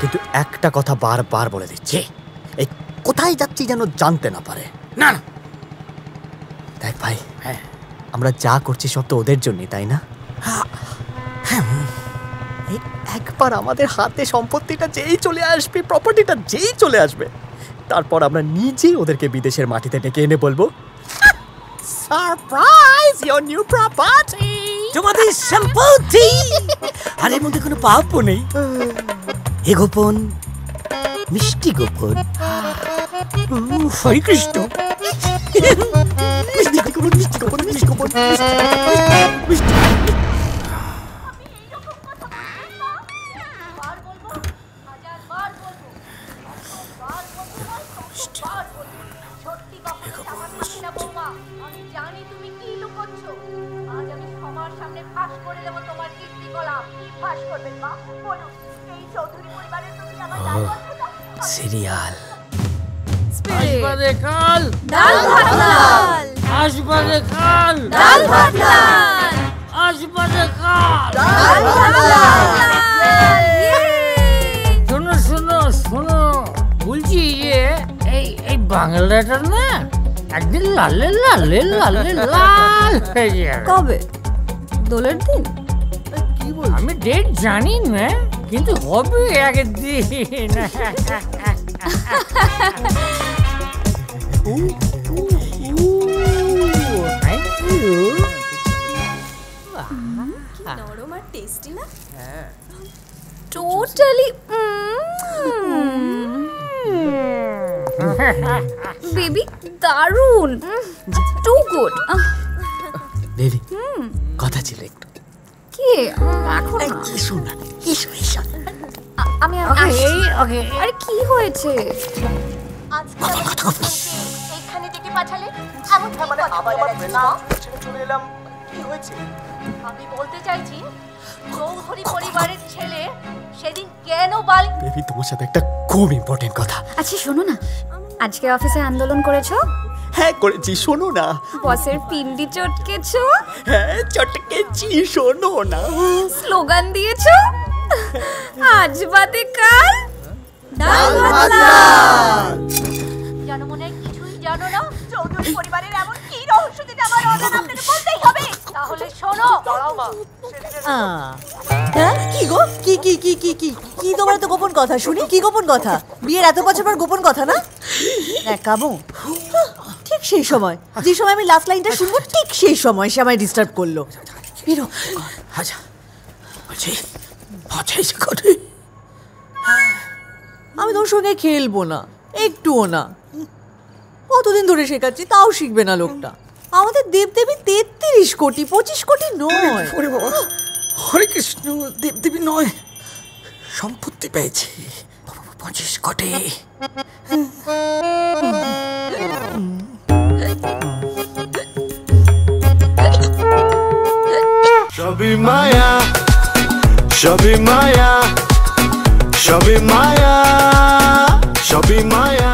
কিন্তু একটা কথা বারবার বলে দিচ্ছি, এই কোথায় যাচ্ছি যেন জানতে না পারে। না না দেখ ভাই, হ্যাঁ আমরা যা করছি সব তো ওদের জন্যই, তাই না? একবার আমাদের হাতে সম্পত্তিটা যেই চলে আসবে, প্রপার্টিটা যেই চলে আসবে, তারপর আমরা নিজেই ওদেরকে বিদেশের মাটিতে ডেকে এনে বলবো, সারপ্রাইজ, ইওর নিউ প্রপার্টি, তোমাদের সম্পত্তি। আর এর মধ্যে কোনো পাপও নেই। এ গোপন, মিষ্টি গোপন। হরে কৃষ্ণ। মিষ্টি গোপন, মিষ্টি গোপন, মিষ্টি গোপন, মিষ্টি। সিরিয়াল আসবাদে কাল ডাল ভাত লাল, আসবাদে কাল ডাল ভাত লাল, আসবাদে কাল ডাল ভাত লাল। শোনো শোনো শোনো, বলছি যে এই বাংলাটা না একদিন লালে লালে লালে লাল হয়ে যাবে। কবে? দোলের দিন? আমি ডেট জানি না, কিন্তু হবে একদিন। Thank you. নরম আর টেস্টি না? টোটালি। বেবি দারুন, টু গুড। বেবি, কথা ছিল একটু। কি এখন? এসো না, এসো এসো। আমি ওকে। আরে কি হয়েছে? এইখানে ডেকে পাঠালে এমন কি কথা বলে গেছিস? চলে এলাম, কি হয়েছে? আমি বলতে চাইছি, চৌধুরী পরিবারের ছেলে সেদিন কেন বালি? বেবি, তোমার সাথে একটা খুব ইম্পর্টেন্ট কথা। আচ্ছা শোনো না, আজকে অফিসে আন্দোলন করেছো? হ্যাঁ করেছি, শোনো না। বসের পিন্ডি চটকেছো? হ্যাঁ চটকেছি, শোনো না। স্লোগান দিয়েছো? আজ বাদে কাল ডাল ভাত লাল। জানো মনে হয় কিছুই জানো না। চৌধুরী পরিবারের এমন কি রহস্য যেটা আমার অজানা, আপনাকে বলতেই হবে। তাহলে শোনো। কি গো, কি কি কি কি কি কি তোমার এত গোপন কথা শুনি? কি গোপন কথা? বিয়ের এত বছর পর গোপন কথা না? কামু, ঠিক সেই সময়, যে সময় আমি লাস্ট লাইনটা শুনবো, ঠিক সেই সময় সে আমায় ডিস্টার্ব করলো। বেরো। আচ্ছা বলছি, আচ্ছা করে আমি তোর সঙ্গে খেলবো না, একটুও না। কতদিন ধরে শেখাচ্ছি, তাও শিখবে না লোকটা। আমাদের দেবদেবী 33 কোটি, 25 কোটি নয়। ওরে বাবা, হরে কৃষ্ণ, দেবদেবী নয়, সম্পত্তি পেয়েছি 25 কোটি। সবই মায়া, সবই মায়া, সবই মায়া, সবই মায়া।